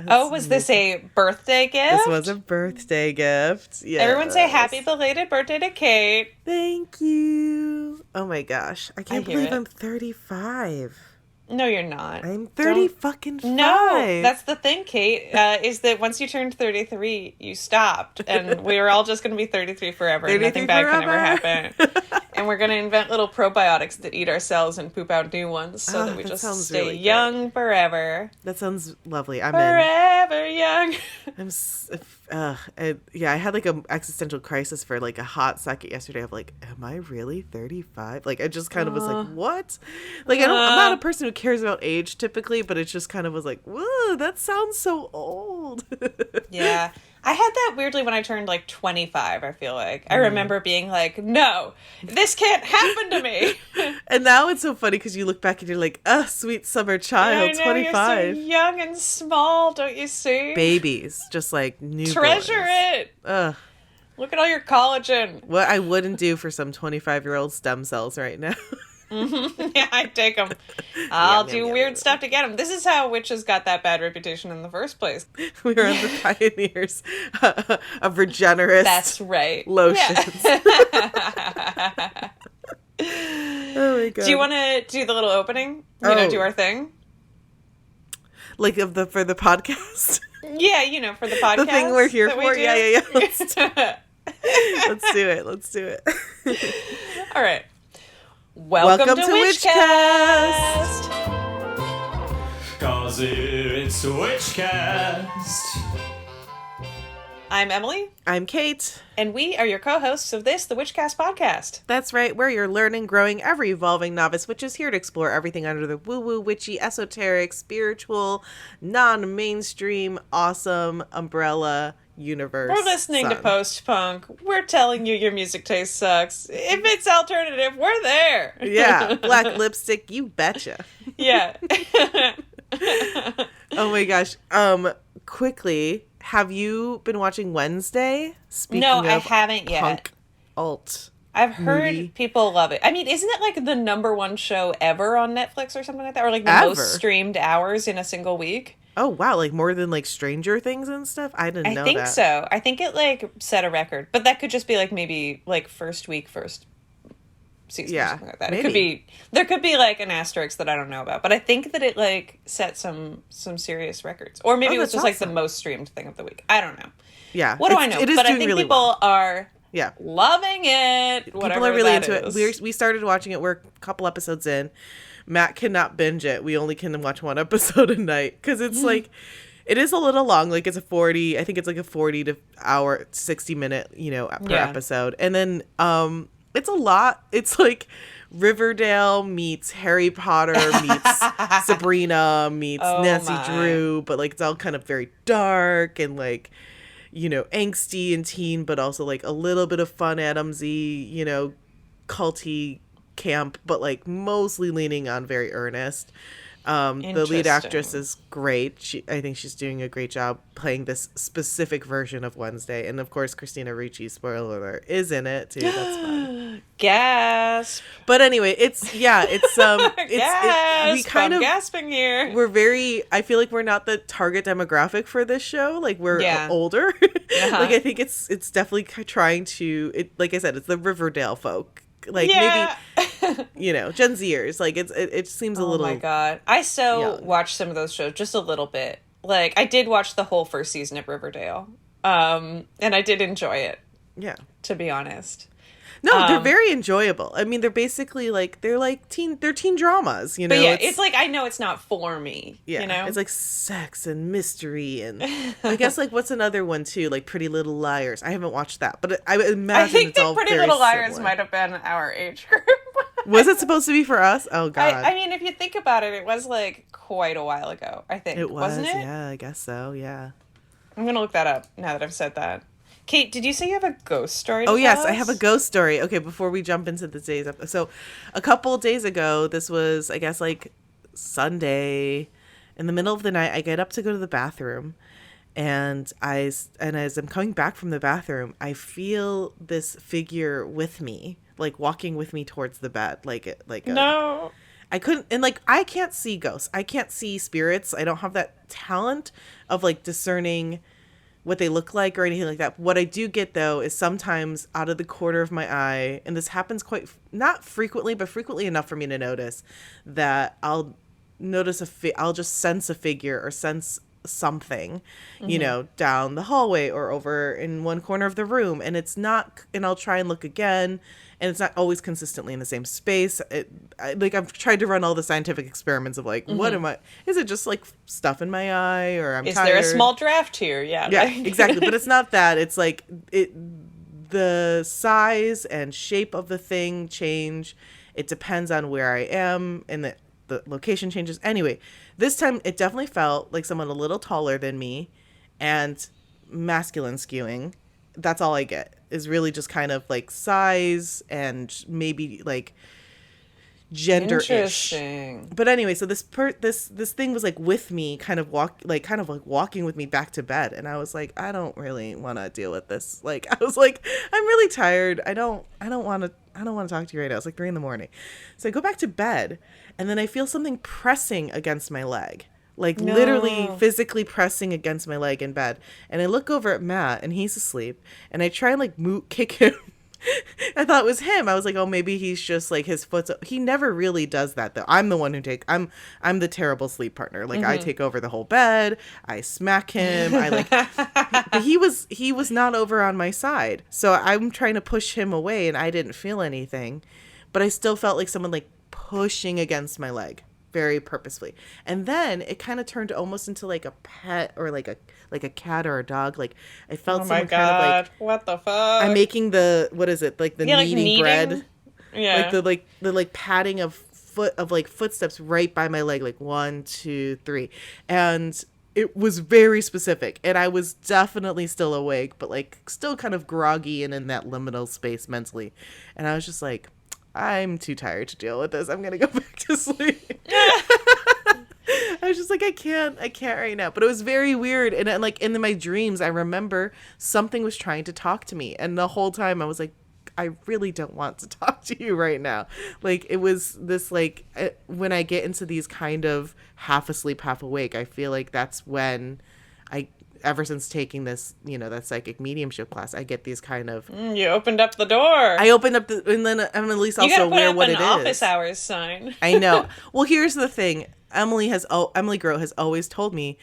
Oh, was this a birthday This gift? was a birthday gift. Everyone say happy Yes. belated birthday to Kate. Thank you. Oh my gosh. I I can't hear believe it. I'm 35. No, you're not. I'm 30 Don't. fucking No, 5. that's the thing, Kate, is that once you turned 33, you stopped. And we were all just going to be 33 forever, and nothing 33 bad can ever forever. happen. And we're going to invent little probiotics that eat our cells and poop out new ones so that we That just sounds stay really good. young forever. That sounds lovely. I'm in. Forever young. Yeah, I had like a existential crisis for like a hot second yesterday of like, am I really 35? Like, I just kind of was like, what? Like, I'm not a person who cares about age typically, but it just kind of was like, whoa, that sounds so old. Yeah. I had that weirdly when I turned like 25, I feel like. I remember being like, no, this can't happen to me. And now it's so funny because you look back and you're like, sweet summer child, I know, 25. you're so young and small, don't you see? Babies, just like newborns. Treasure it. Ugh. Look at all your collagen. What I wouldn't do for some 25-year-old stem cells right now. Yeah, I'd take them. I'll Yum, do yum, weird yum. stuff to get them. This is how witches got that bad reputation in the first place. We are the pioneers of regenerist That's right. lotions. Yeah. Oh my god. Do you want to do the little opening? Oh. Do our thing? Like for the podcast? Yeah, for the podcast. The thing we're here that we for? do. Yeah. Let's do it. All right. Welcome to Witchcast. Witchcast. 'Cause it's Witchcast. I'm Emily, I'm Kate. and we are your co-hosts of this, the Witchcast podcast. That's right, we're your learning, growing, ever-evolving novice witch is here to explore everything under the woo-woo, witchy, esoteric, spiritual, non-mainstream, awesome umbrella universe. We're listening to sun. post-punk. We're telling you your music taste sucks. If it's alternative, we're there. Yeah, black lipstick, you betcha. Yeah. Oh my gosh. Quickly, have you been watching Wednesday? Speaking No, of I haven't yet. punk alt. I've heard Moody. people love it. I mean, isn't it like the number one show ever on Netflix or something like that? Or like the Ever? most streamed hours in a single week? Oh wow, like more than like Stranger Things and stuff? I didn't know I think that. so. I think it like set a record. But that could just be like maybe like first week, first season Yeah, or something like that. maybe. There could be like an asterisk that I don't know about. But I think that it like set some serious records. Or maybe Oh, it was that's just like the awesome. most streamed thing of the week. I don't know. Yeah. What do I know? It is But I doing think really people well. are Yeah. loving it. Whatever People are really that into is. it. We started watching it. We're a couple episodes in. Matt cannot binge it. We only can watch one episode a night because it's like, it is a little long. Like it's I think it's like a 40 to hour, 60 minute, per Yeah. episode. And then it's a lot. It's like Riverdale meets Harry Potter meets Sabrina meets Oh Nancy my. Drew, but like it's all kind of very dark and like, angsty and teen, but also like a little bit of fun Adamsy, culty camp, but like mostly leaning on very earnest. The lead actress Interesting. is great. I think she's doing a great job playing this specific version of Wednesday. And of course, Christina Ricci, spoiler alert, is in it too. That's fun. Gasp. But anyway, it's we Gasp. kind I'm of gasping here. I feel like we're not the target demographic for this show. Like we're Yeah. older. Uh-huh. Like I think it's definitely trying to, like I said, it's the Riverdale folk. Like Yeah. maybe, Gen Zers. Like it seems a Oh little. my god. I young. watched some of those shows just a little bit. Like I did watch the whole first season of Riverdale. And I did enjoy it, Yeah. to be honest. No, they're very enjoyable. I mean, they're basically they're teen dramas, But yeah, it's like I know it's not for me. Yeah, it's like sex and mystery and I guess like what's another one too, like Pretty Little Liars. I haven't watched that, but I imagine I think it's all that Pretty very Little Liars similar. might have been our age group. Was it supposed to be for us? Oh god, I mean, if you think about it, it was like quite a while ago, I think. it was. Wasn't it? Yeah, I guess so. Yeah. I'm going to look that up now that I've said that. Kate, did you say you have a ghost story to Oh yes, tell I have a us? ghost story. Okay, before we jump into the day's episode, so a couple days ago, this was I guess like Sunday, in the middle of the night, I get up to go to the bathroom, and as I'm coming back from the bathroom, I feel this figure with me, like walking with me towards the bed, like No. I couldn't, and like, I can't see ghosts. I can't see spirits. I don't have that talent of like discerning what they look like or anything like that. What I do get though is sometimes out of the corner of my eye, and this happens quite not frequently, but frequently enough for me to notice that I'll notice I'll just sense a figure or sense something, you know, down the hallway or over in one corner of the room, and it's not, and I'll try and look again, and it's not always consistently in the same space. Like I've tried to run all the scientific experiments of like, what am I? Is it just like stuff in my eye, or I'm Is tired? there a small draft here? Yeah, Yeah, exactly. But it's not that. It's like the size and shape of the thing change. It depends on where I am, and the location changes. Anyway, this time it definitely felt like someone a little taller than me and masculine skewing. That's all I get, is really just kind of like size and maybe like gender-ish. Interesting. But anyway, so this thing was like with me, kind of walking with me back to bed, and I was like, I don't really want to deal with this. Like, I was like, I'm really tired. I don't want to talk to you right now. It's like 3 a.m. So I go back to bed, and then I feel something pressing against my leg. Like literally physically pressing against my leg in bed. And I look over at Matt, and he's asleep, and I try and like kick him. I thought it was him. I was like, oh, maybe he's just like his foot's up. He never really does that though. I'm the one who I'm the terrible sleep partner. Like I take over the whole bed. I smack him. I like, but he was not over on my side. So I'm trying to push him away, and I didn't feel anything, but I still felt like someone like pushing against my leg very purposefully. And then it kind of turned almost into like a pet, or like a cat or a dog. Like I felt someone kind of like, what the fuck? I'm making the, what is it, like the kneading bread, yeah, like the patting of footsteps right by my leg, like 1, 2, 3, and it was very specific, and I was definitely still awake, but like still kind of groggy and in that liminal space mentally, and I was just like, I'm too tired to deal with this. I'm gonna go back to sleep. I was just like, I can't right now. But it was very weird. And like in my dreams, I remember something was trying to talk to me. And the whole time I was like, I really don't want to talk to you right now. Like it was this like, when I get into these kind of half asleep, half awake, I feel like that's when ever since taking this, you know, that psychic mediumship class, I get these kind of... You opened up the door. I opened up and then I'm at least also aware what it is. You gotta put up an office hours sign. I know. Well, here's the thing. Emily Grote has always told me,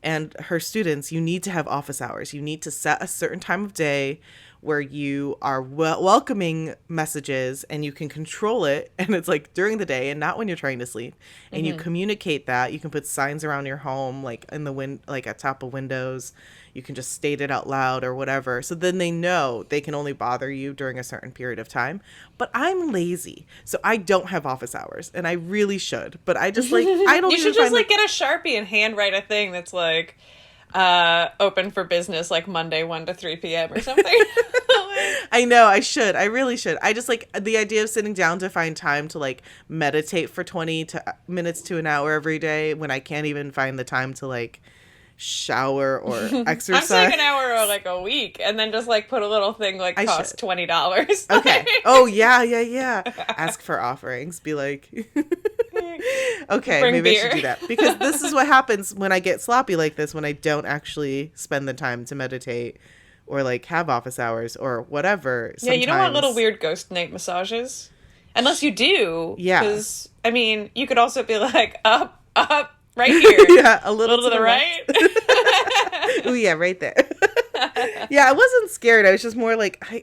and her students, you need to have office hours. You need to set a certain time of day where you are welcoming messages, and you can control it, and it's like during the day and not when you're trying to sleep, and you communicate that. You can put signs around your home, like in the like at top of windows. You can just state it out loud or whatever, so then they know they can only bother you during a certain period of time. But I'm lazy, so I don't have office hours, and I really should, but I just like, I don't. You should just like get a Sharpie and handwrite a thing that's like open for business, like Monday 1 to 3 p.m. or something. I know, I should. I really should. I just like the idea of sitting down to find time to like meditate for 20 minutes to an hour every day when I can't even find the time to like shower or exercise. I'm saying an hour or like a week, and then just like put a little thing like costs $20. Okay. Oh yeah. Ask for offerings. Be like, okay, bring maybe beer. I should do that, because this is what happens when I get sloppy like this, when I don't actually spend the time to meditate or like have office hours or whatever. Yeah, you don't want little weird ghost night massages, unless you do. Yeah. Because I mean, you could also be like up. Right here. Yeah, a little to the right. Oh yeah, right there. Yeah, I wasn't scared. I was just more like, I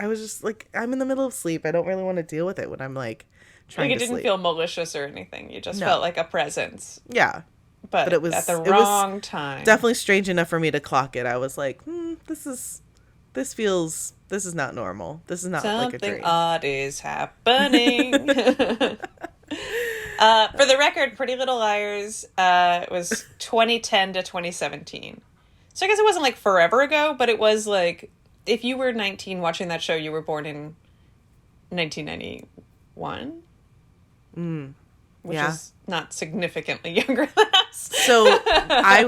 was just like, I'm in the middle of sleep. I don't really want to deal with it when I'm like trying to sleep. It didn't feel malicious or anything. You just felt like a presence. Yeah. But it was at the wrong time. Definitely strange enough for me to clock it. I was like, this is not normal. This is not like a dream. Something odd is happening. For the record, Pretty Little Liars was 2010 to 2017. So I guess it wasn't like forever ago, but it was like, if you were 19 watching that show, you were born in 1991. which Yeah. is not significantly younger than us. So I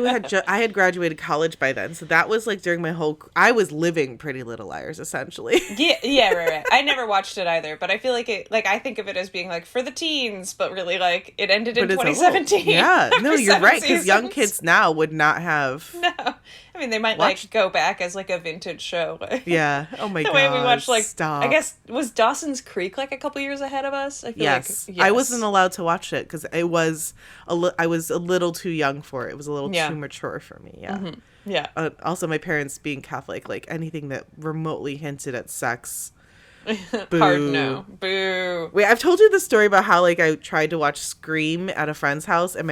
had graduated college by then. So that was like during my whole, I was living Pretty Little Liars essentially. Yeah, right. I never watched it either, but I feel like I think of it as being like for the teens, but really like it ended in But it's 2017. Yeah, no, after you're 7 right, because young seasons. kids now would not have. No, I mean they might like go back as like a vintage show. Like, Yeah. Oh my the god. way we watched like Stop. I guess was Dawson's Creek like a couple years ahead of us. I feel Yes. like I wasn't allowed to watch it because I was a little too young for it. It was a little too mature for me. Yeah. Mm-hmm. Yeah. Also, my parents being Catholic, like anything that remotely hinted at sex. Boo. Hard no. Boo. Wait, I've told you the story about how like I tried to watch Scream at a friend's house, and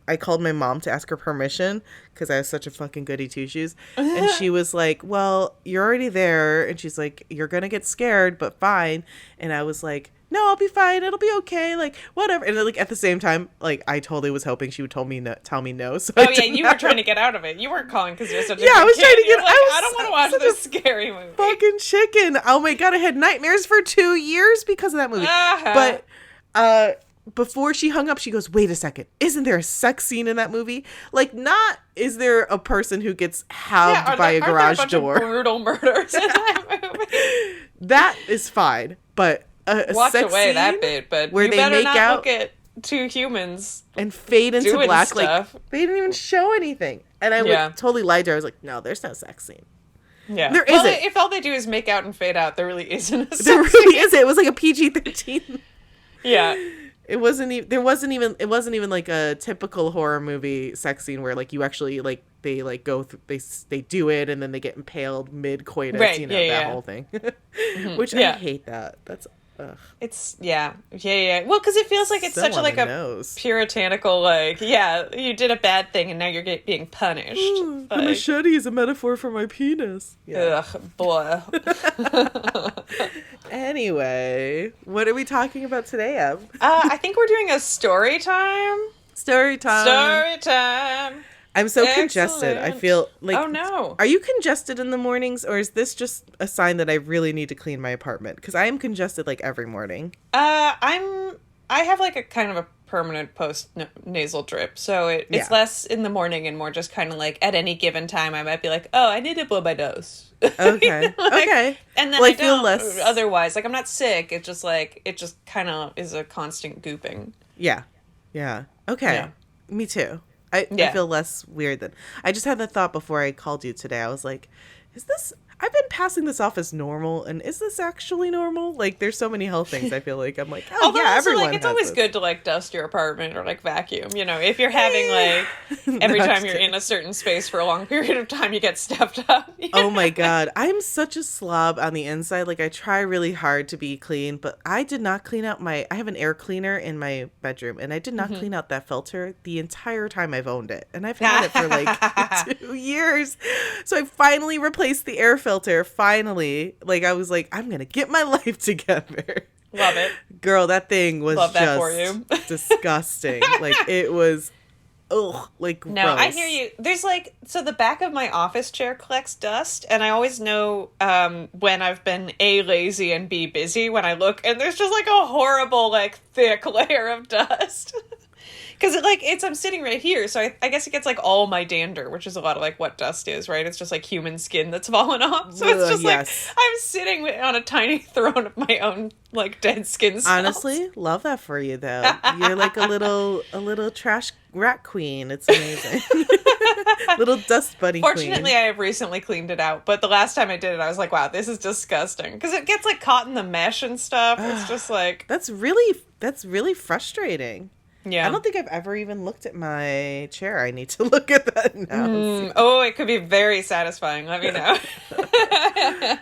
I called my mom to ask her permission because I was such a fucking goody two shoes, and she was like, "Well, you're already there," and she's like, "You're gonna get scared, but fine," and I was like, "No, I'll be fine. It'll be okay. Like whatever." And then, like at the same time, like I totally was hoping she would tell me no. So Oh yeah, you were trying to get out of it. You weren't calling because you're such a Yeah, I good was kid. trying to You're get- like, I was I don't want to watch such a this scary movie. fucking chicken. Oh my god, I had nightmares for 2 years because of that movie. Uh-huh. But before she hung up, she goes, "Wait a second. Isn't there a sex scene in that movie? Like, not is there a person who gets halved by a garage bunch door? Of brutal murders in that movie. That is fine. But a Watch sex away scene that bit, but where you they better make not out look at two humans. and fade into doing black, stuff. like they didn't even show anything." And I Yeah. would totally lied to her. I was like, "No, there's no sex scene. Yeah, There well, isn't. if all they do is make out and fade out, there really isn't a sex There really isn't. It was like a PG-13." Yeah, It wasn't even. It wasn't even like a typical horror movie sex scene where like you actually like they like go through they do it and then they get impaled mid coitus. Right, You know yeah, that yeah. whole thing. Which I Yeah. hate that. That's it's yeah. Well, because it feels like it's so such a on like the a nose. puritanical like you did a bad thing and now you're being punished. The Like, machete is a metaphor for my penis. Yeah. ugh, boy. Anyway, what are we talking about today, Em? I think we're doing a story time. Story time. Story time. I'm so congested. I Excellent. feel like. Oh no. Are you congested in the mornings, or is this just a sign that I really need to clean my apartment? Because I am congested like every morning. I have like a kind of a permanent post nasal drip, so it's Yeah. less in the morning and more just kind of like at any given time I might be like, oh, I need to blow my nose. Okay. Okay. And then Well, I feel don't. less. Otherwise, like I'm not sick. It's just like it just kind of is a constant gooping. Yeah. Yeah. Okay. Yeah. Me too. I Yeah. feel less weird than. I just had the thought before I called you today. I was like, is this. I've been passing this off as normal, and is this actually normal? Like, there's so many health things. I feel like I'm like, oh Although yeah, also, everyone. like, it's has always this. good to like dust your apartment or like vacuum. You know, if you're having like every No, I'm time just you're kidding. in a certain space for a long period of time, you get stuffed up. Oh my god, I'm such a slob on the inside. Like I try really hard to be clean, but I did not clean out I have an air cleaner in my bedroom, and I did not clean out that filter the entire time I've owned it. And I've had it for like 2 years. So I finally replaced the air filter. Finally. Like I was like, I'm gonna get my life together. Love it. Girl, that thing was Love that just for you. disgusting. Like it was like No, gross. I hear you. There's like, so the back of my office chair collects dust, and I always know when I've been A, lazy, and B, busy when I look, and there's just like a horrible, like, thick layer of dust. Because I'm sitting right here, so I guess it gets like all my dander, which is a lot of like what dust is, right? It's just like human skin that's fallen off. So it's just yes. like I'm sitting on a tiny throne of my own like dead skin cells. Honestly, love that for you though. You're like a little trash rat queen. It's amazing. Little dust bunny Fortunately, queen. I have recently cleaned it out, but the last time I did it, I was like, wow, this is disgusting. Because it gets like caught in the mesh and stuff. It's just like, That's really frustrating. yeah. I don't think I've ever even looked at my chair. I need to look at that now. Oh, it could be very satisfying. Let me know.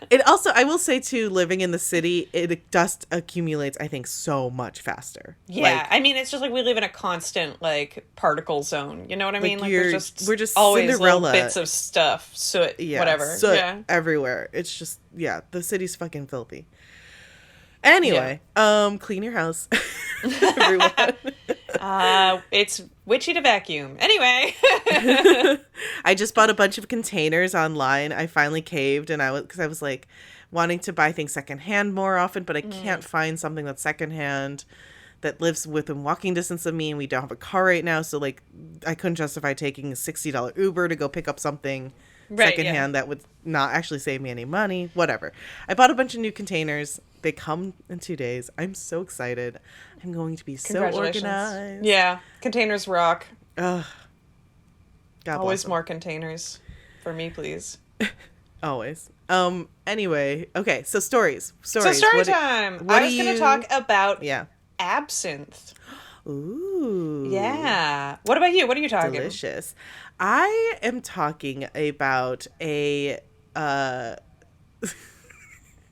It also, I will say too, living in the city, dust accumulates, I think, so much faster. Yeah, Like, I mean, it's just like we live in a constant like particle zone. You know what I mean? Like we're we're just always Cinderella. little bits of stuff, soot, yeah, whatever. soot Yeah. everywhere. It's just, yeah, the city's fucking filthy. Anyway, clean your house, everyone. It's witchy to vacuum. Anyway. I just bought a bunch of containers online. I finally caved, and because I was like wanting to buy things secondhand more often, but I can't find something that's secondhand that lives within walking distance of me, and we don't have a car right now, so like I couldn't justify taking a $60 Uber to go pick up something secondhand that would not actually save me any money. Whatever. I bought a bunch of new containers. They come in 2 days. I'm so excited. I'm going to be so organized. Yeah, containers rock. Ugh. God bless Always them. more containers for me, please. Always. Anyway, okay, so stories. So story time. I was going to talk about Yeah. absinthe. Ooh. Yeah. What about you? What are you talking? Delicious. I am talking about a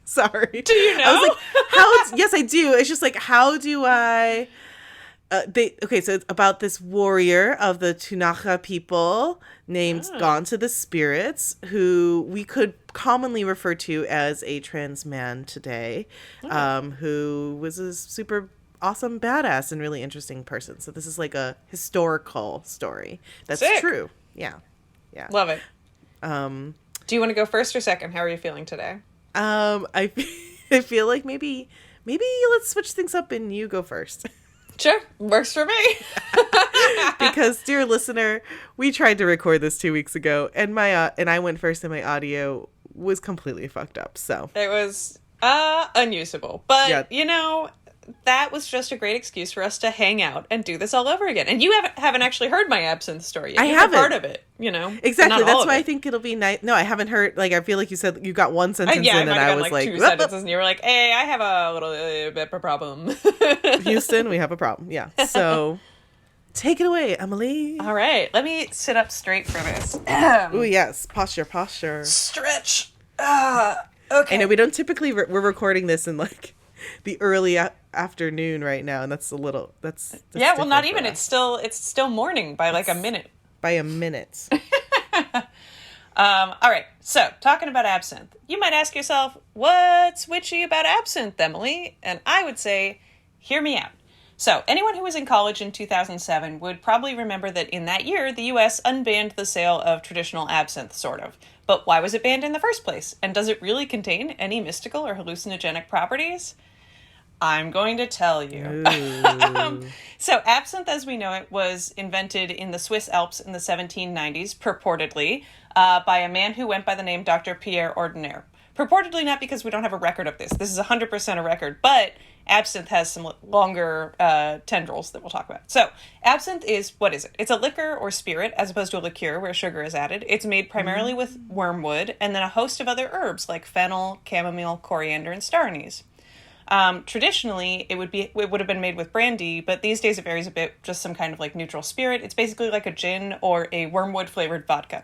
sorry. Do you know? I was like, how yes, I do. It's just like, how do I so it's about this warrior of the Tunaja people named Gone to the Spirits, who we could commonly refer to as a trans man today, who was a super awesome badass and really interesting person. So this is like a historical story that's Sick. true. Yeah. Love it. Do you want to go first or second? How are you feeling today? I feel like maybe let's switch things up and you go first. Sure. Works for me. Because, dear listener, we tried to record this 2 weeks ago, and I went first, and my audio was completely fucked up. So It was unusable. But, Yeah. you know, that was just a great excuse for us to hang out and do this all over again. And you haven't actually heard my absinthe story yet. I You've haven't. heard of it, you know. exactly, Not all that's of why I it. think it'll be nice. No, I haven't heard. Like, I feel like you said you got one sentence Yeah, in, and I was like, two sentences, and you were like, "Hey, I have a little bit of a problem." Houston, we have a problem. Yeah. So take it away, Emily. All right, let me sit up straight for this. Oh yes, posture. Stretch. Okay. I know we don't typically we're recording this in like the early afternoon right now, and that's that's Yeah, well, not different even. for us. It's still morning by like a minute. By a minute. All right, so talking about absinthe, you might ask yourself, what's witchy about absinthe, Emily? And I would say, hear me out. So anyone who was in college in 2007 would probably remember that in that year, the U.S. unbanned the sale of traditional absinthe, sort of. But why was it banned in the first place? And does it really contain any mystical or hallucinogenic properties? I'm going to tell you. So absinthe, as we know it, was invented in the Swiss Alps in the 1790s, purportedly, by a man who went by the name Dr. Pierre Ordinaire. Purportedly, not because we don't have a record of this. This is 100% a record, but absinthe has some longer tendrils that we'll talk about. So absinthe is, what is it? It's a liquor or spirit, as opposed to a liqueur where sugar is added. It's made primarily with wormwood and then a host of other herbs like fennel, chamomile, coriander, and star anise. Traditionally, it would have been made with brandy, but these days it varies a bit, just some kind of like neutral spirit. It's basically like a gin or a wormwood flavored vodka.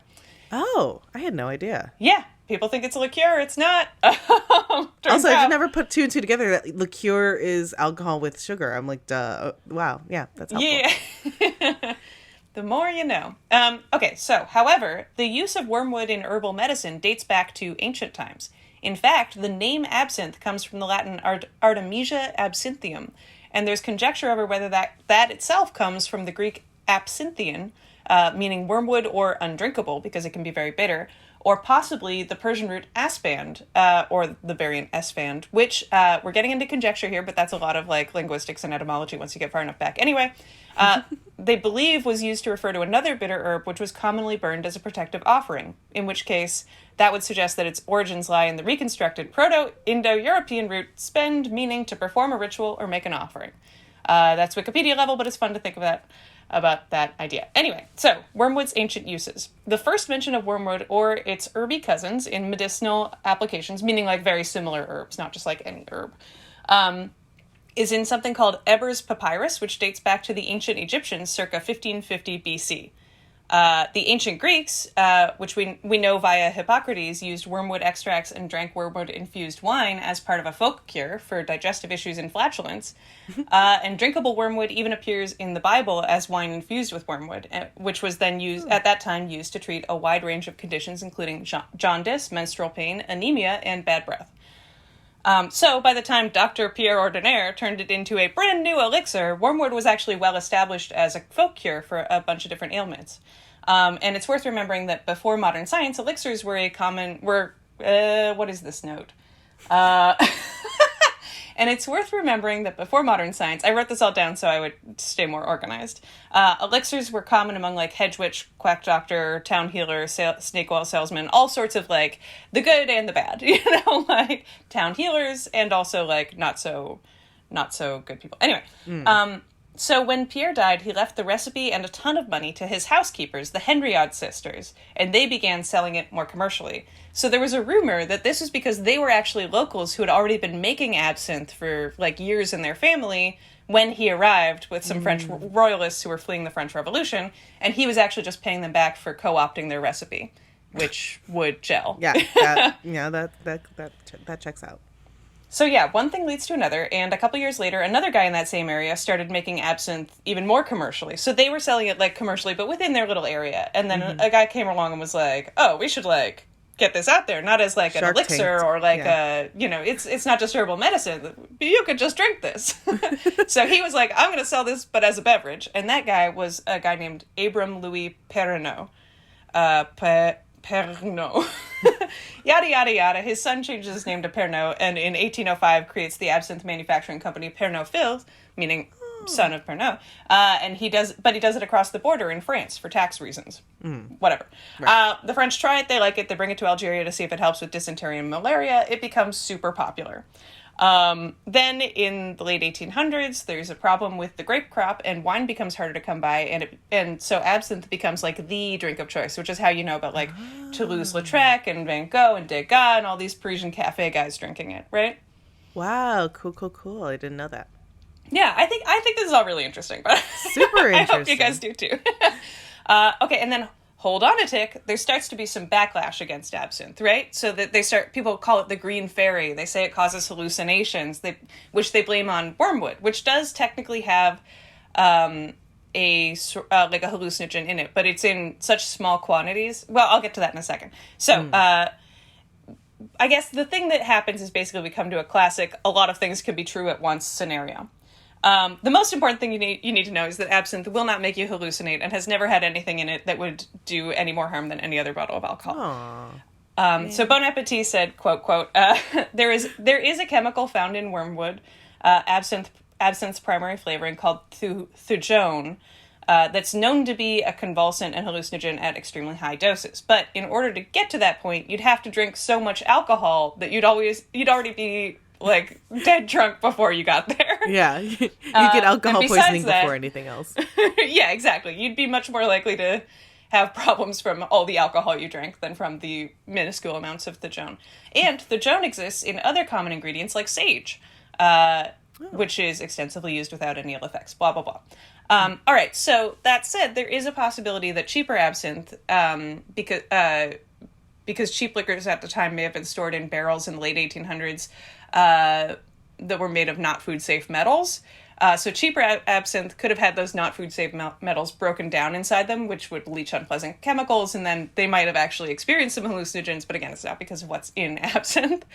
Oh, I had no idea. Yeah, people think it's a liqueur. It's not. Also, I never put two and two together that liqueur is alcohol with sugar. I'm like, duh. Wow. Yeah, that's helpful. Yeah. The more you know. Okay, so, however, the use of wormwood in herbal medicine dates back to ancient times. In fact, the name absinthe comes from the Latin Artemisia absinthium, and there's conjecture over whether that itself comes from the Greek absinthian, meaning wormwood or undrinkable, because it can be very bitter, or possibly the Persian root asfand, or the variant esfand, which we're getting into conjecture here, but that's a lot of like linguistics and etymology once you get far enough back. Anyway, they believe was used to refer to another bitter herb, which was commonly burned as a protective offering, in which case that would suggest that its origins lie in the reconstructed Proto-Indo-European root spend, meaning to perform a ritual or make an offering. That's Wikipedia level, but it's fun to think about that idea. Anyway, so wormwood's ancient uses. The first mention of wormwood or its herby cousins in medicinal applications, meaning like very similar herbs, not just like any herb, is in something called Eber's Papyrus, which dates back to the ancient Egyptians circa 1550 BC. The ancient Greeks, which we know via Hippocrates, used wormwood extracts and drank wormwood-infused wine as part of a folk cure for digestive issues and flatulence. And drinkable wormwood even appears in the Bible as wine infused with wormwood, which was then used at that time used to treat a wide range of conditions, including jaundice, menstrual pain, anemia, and bad breath. So by the time Dr. Pierre Ordinaire turned it into a brand new elixir, wormwood was actually well established as a folk cure for a bunch of different ailments. And it's worth remembering that before modern science, elixirs were what is this note? And it's worth remembering that before modern science, I wrote this all down so I would stay more organized. Elixirs were common among like hedge witch, quack doctor, town healer, snake oil salesman, all sorts of like the good and the bad, like town healers and also like not so good people. Anyway, so when Pierre died, he left the recipe and a ton of money to his housekeepers, the Henriot sisters, and they began selling it more commercially. So there was a rumor that this was because they were actually locals who had already been making absinthe for like years in their family when he arrived with some French royalists who were fleeing the French Revolution, and he was actually just paying them back for co-opting their recipe, which would gel. Yeah, that checks out. So yeah, one thing leads to another, and a couple years later, another guy in that same area started making absinthe even more commercially. So they were selling it, like, commercially, but within their little area. And then a guy came along and was like, oh, we should, like, get this out there. Not as, like, an elixir or, like, it's not just herbal medicine. You could just drink this. So he was like, I'm going to sell this, but as a beverage. And that guy was a guy named Abram Louis Perrenot. Pernod. Yada, yada, yada. His son changes his name to Pernod, and in 1805 creates the absinthe manufacturing company Pernod Fils, meaning son of Pernod. And he does it across the border in France for tax reasons. Whatever. Right. The French try it, they like it, they bring it to Algeria to see if it helps with dysentery and malaria. It becomes super popular. Then in the late 1800s, there's a problem with the grape crop, and wine becomes harder to come by, and so absinthe becomes like the drink of choice, which is how you know about like Toulouse-Lautrec and Van Gogh and Degas and all these Parisian cafe guys drinking it, right? Wow, cool. I didn't know that. Yeah, I think this is all really interesting, but super interesting. I hope you guys do too. Okay, and then hold on a tick, there starts to be some backlash against absinthe, right? So that people call it the green fairy. They say it causes hallucinations, which they blame on wormwood, which does technically have like a hallucinogen in it, but it's in such small quantities. Well, I'll get to that in a second. So, I guess the thing that happens is basically we come to a classic, a lot of things can be true at once scenario. The most important thing you need to know is that absinthe will not make you hallucinate and has never had anything in it that would do any more harm than any other bottle of alcohol. So Bon Appetit said, quote, there is a chemical found in wormwood, absinthe's primary flavoring called thujone, that's known to be a convulsant and hallucinogen at extremely high doses. But in order to get to that point, you'd have to drink so much alcohol that you'd already be like dead drunk before you got there. Yeah, you get alcohol poisoning before anything else. Yeah, exactly. You'd be much more likely to have problems from all the alcohol you drank than from the minuscule amounts of thujone. And thujone exists in other common ingredients like sage, which is extensively used without any ill effects. Blah, blah, blah. All right, so that said, there is a possibility that cheaper absinthe, because cheap liquors at the time may have been stored in barrels in the late 1800s, that were made of not food-safe metals. So cheaper absinthe could have had those not food-safe metals broken down inside them, which would leach unpleasant chemicals, and then they might have actually experienced some hallucinogens, but again, it's not because of what's in absinthe.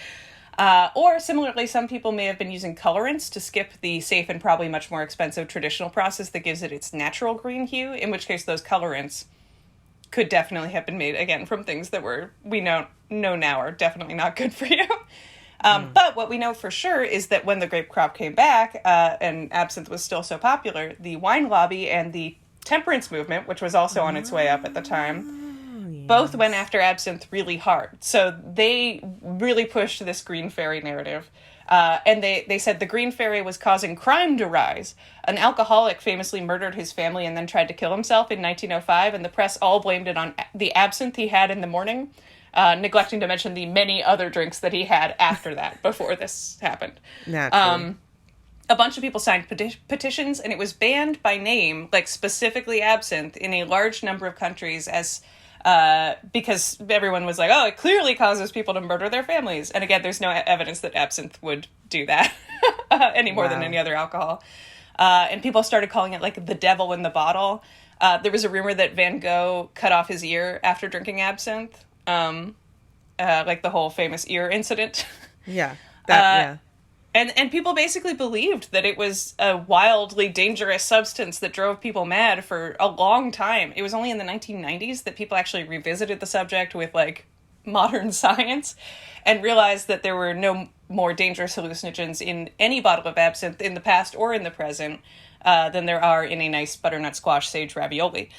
Or similarly, some people may have been using colorants to skip the safe and probably much more expensive traditional process that gives it its natural green hue, in which case those colorants could definitely have been made, again, from things that we know now are definitely not good for you. But what we know for sure is that when the grape crop came back, and absinthe was still so popular, the wine lobby and the temperance movement, which was also on its way up at the time, both went after absinthe really hard. So they really pushed this green fairy narrative. And they said the green fairy was causing crime to rise. An alcoholic famously murdered his family and then tried to kill himself in 1905, and the press all blamed it on the absinthe he had in the morning. Neglecting to mention the many other drinks that he had after that, before this happened. Naturally. A bunch of people signed petitions, and it was banned by name, like specifically absinthe, in a large number of countries as because everyone was like, oh, it clearly causes people to murder their families. And again, there's no evidence that absinthe would do that any more than any other alcohol. And people started calling it like the devil in the bottle. There was a rumor that Van Gogh cut off his ear after drinking absinthe. Like the whole famous ear incident. Yeah. And people basically believed that it was a wildly dangerous substance that drove people mad for a long time. It was only in the 1990s that people actually revisited the subject with like modern science and realized that there were no more dangerous hallucinogens in any bottle of absinthe in the past or in the present than there are in a nice butternut squash sage ravioli.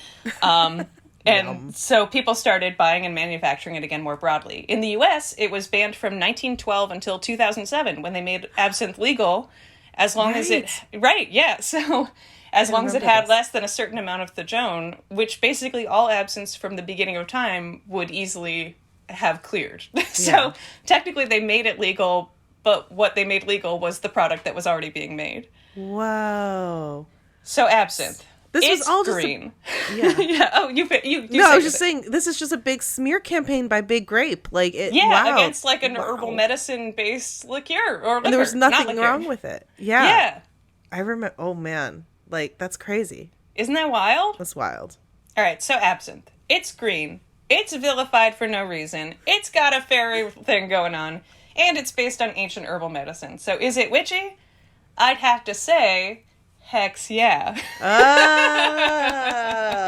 And so people started buying and manufacturing it again more broadly. In the U.S., it was banned from 1912 until 2007 when they made absinthe legal, as long as it... Right, yeah. So as long as it had less than a certain amount of the Joan, which basically all absinthes from the beginning of time would easily have cleared. So technically they made it legal, but what they made legal was the product that was already being made. Wow. So absinthe. This it's was all green. Just yeah. Oh, you No, I was just saying, this is just a big smear campaign by Big Grape. Like, against like an herbal medicine-based liqueur or liquor. And there was nothing wrong with it. Yeah. I remember, oh man, like, that's crazy. Isn't that wild? That's wild. All right, so absinthe. It's green. It's vilified for no reason. It's got a fairy thing going on. And it's based on ancient herbal medicine. So is it witchy? I'd have to say... Hex yeah.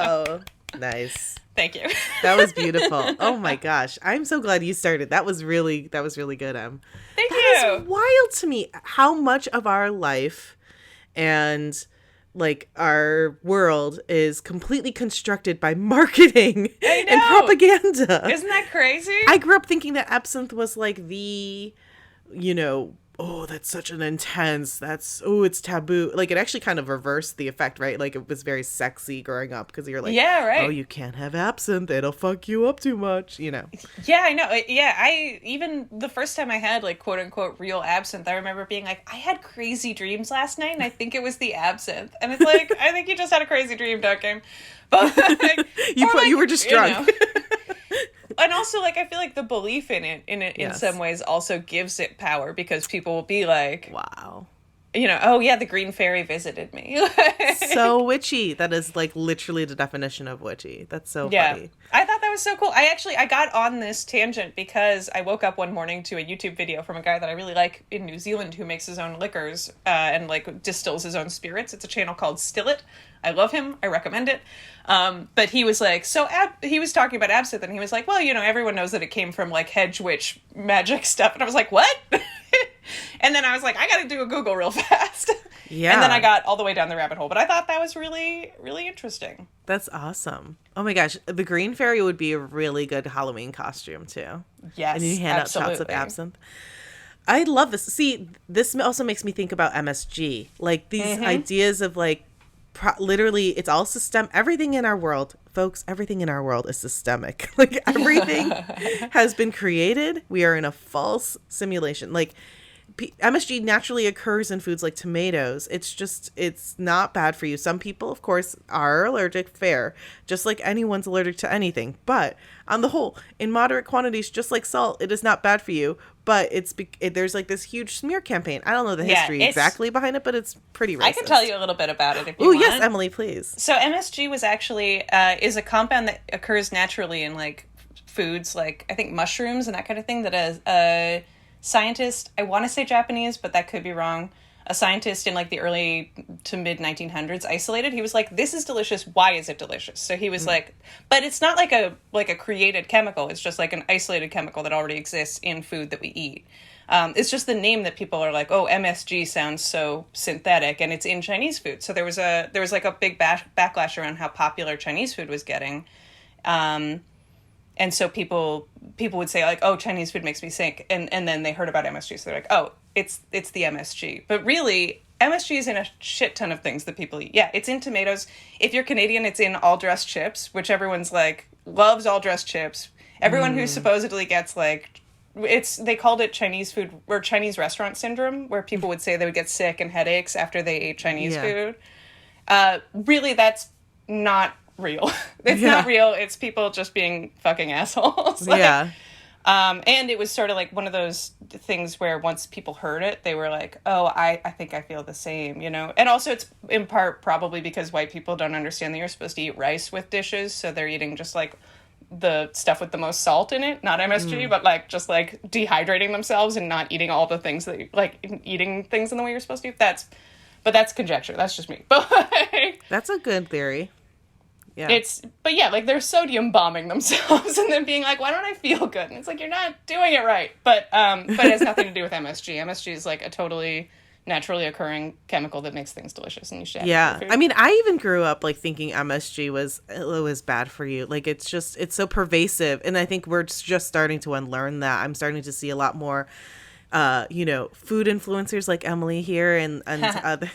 Oh, nice. Thank you. That was beautiful. Oh my gosh. I'm so glad you started. That was really good, Em. Thank you. That is wild to me how much of our life and like our world is completely constructed by marketing and propaganda. Isn't that crazy? I grew up thinking that absinthe was like the, oh, that's such an intense, it's taboo. Like, it actually kind of reversed the effect, right? Like, it was very sexy growing up because you're like, yeah, right. Oh, you can't have absinthe. It'll fuck you up too much, Yeah, I know. Yeah, even the first time I had, like, quote-unquote real absinthe, I remember being like, I had crazy dreams last night, and I think it was the absinthe. And it's like, I think you just had a crazy dream, Duck Game. But, like, you were just drunk. And also, like, I feel like the belief in it in some ways also gives it power because people will be like, wow, oh yeah, the green fairy visited me. So witchy. That is like literally the definition of witchy. That's so funny. I thought that was so cool. I got on this tangent because I woke up one morning to a YouTube video from a guy that I really like in New Zealand who makes his own liquors and like distills his own spirits. It's a channel called Still It. I love him. I recommend it. But he was like, he was talking about absinthe and he was like, well, everyone knows that it came from like hedge witch magic stuff. And I was like, what? And then I was like, I got to do a Google real fast. Yeah. And then I got all the way down the rabbit hole. But I thought that was really, really interesting. That's awesome. Oh my gosh. The green fairy would be a really good Halloween costume too. Yes, and you hand absolutely. out shots of absinthe. I love this. See, this also makes me think about MSG. Like these ideas of like, literally, it's all everything in our world, folks, everything in our world is systemic. Like everything has been created. We are in a false simulation. Like MSG naturally occurs in foods like tomatoes. It's not bad for you. Some people, of course, are allergic, fair, just like anyone's allergic to anything. But on the whole, in moderate quantities, just like salt, it is not bad for you. But there's like this huge smear campaign. I don't know the history exactly behind it, but it's pretty racist. I can tell you a little bit about it if you want. Oh, yes, Emily, please. So MSG was actually is a compound that occurs naturally in like foods like I think mushrooms and that kind of thing that a scientist, I want to say Japanese, but that could be wrong, a scientist in like the early to mid 1900s isolated. He was like, this is delicious. Why is it delicious? So he was like, but it's not like a created chemical. It's just like an isolated chemical that already exists in food that we eat. It's just the name that people are like, oh, MSG sounds so synthetic, and it's in Chinese food. So there was like a big backlash around how popular Chinese food was getting. And so people would say like, oh, Chinese food makes me sick. And then they heard about MSG. So they're like, oh, it's the MSG. But really, MSG is in a shit ton of things that people eat. Yeah, it's in tomatoes. If you're Canadian, it's in all dressed chips, which everyone's like, loves all dressed chips. Everyone who supposedly gets like, they called it Chinese food or Chinese restaurant syndrome, where people would say they would get sick and headaches after they ate Chinese food. Really, that's not real. It's not real. It's people just being fucking assholes. And it was sort of like one of those things where once people heard it, they were like, oh, I think I feel the same, And also it's in part probably because white people don't understand that you're supposed to eat rice with dishes. So they're eating just like the stuff with the most salt in it, not MSG, but like just like dehydrating themselves and not eating all the things that like eating things in the way you're supposed to. That's conjecture. That's just me. But that's a good theory. Yeah. But yeah, like they're sodium bombing themselves and then being like, why don't I feel good? And it's like, you're not doing it right. But it has nothing to do with MSG. MSG is like a totally naturally occurring chemical that makes things delicious, and you should have it for food. I mean, I even grew up like thinking MSG was bad for you. Like it's so pervasive, and I think we're just starting to unlearn that. I'm starting to see a lot more food influencers like Emily here and other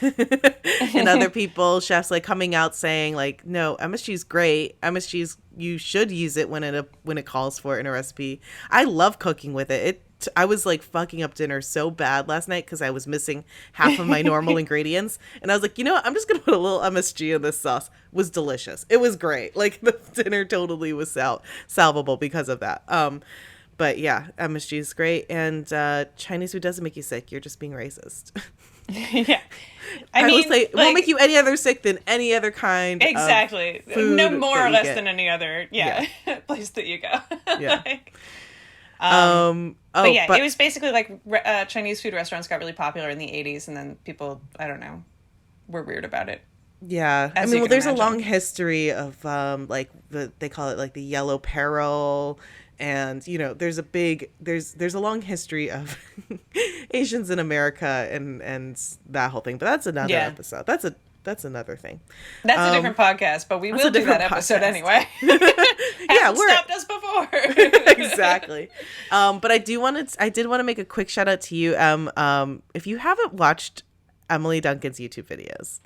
and other people, chefs, like coming out saying like, no, MSG is great. You should use it when it calls for it in a recipe. I love cooking with it. I was like fucking up dinner so bad last night because I was missing half of my normal ingredients, and I was like, you know what? I'm just gonna put a little MSG in this sauce. It was delicious. It was great. Like the dinner totally was salvable because of that. But yeah, MSG is great, and Chinese food doesn't make you sick. You're just being racist. Yeah, I mean, will say it won't make you any other sick than any other kind. Exactly. Of food no more or less get. than any other. Yeah. Place that you go. Yeah. But it was basically like Chinese food restaurants got really popular in the 80s, and then people, I don't know, were weird about it. Yeah. I mean, there's a long history of they call it like the yellow peril, and there's a long history of Asians in America and that whole thing. But that's another episode. That's another thing. That's a different podcast, but we will do that episode anyway. Yeah, we're stopped us before. Exactly. But I did want to make a quick shout out to you. If you haven't watched Emily Duncan's YouTube videos,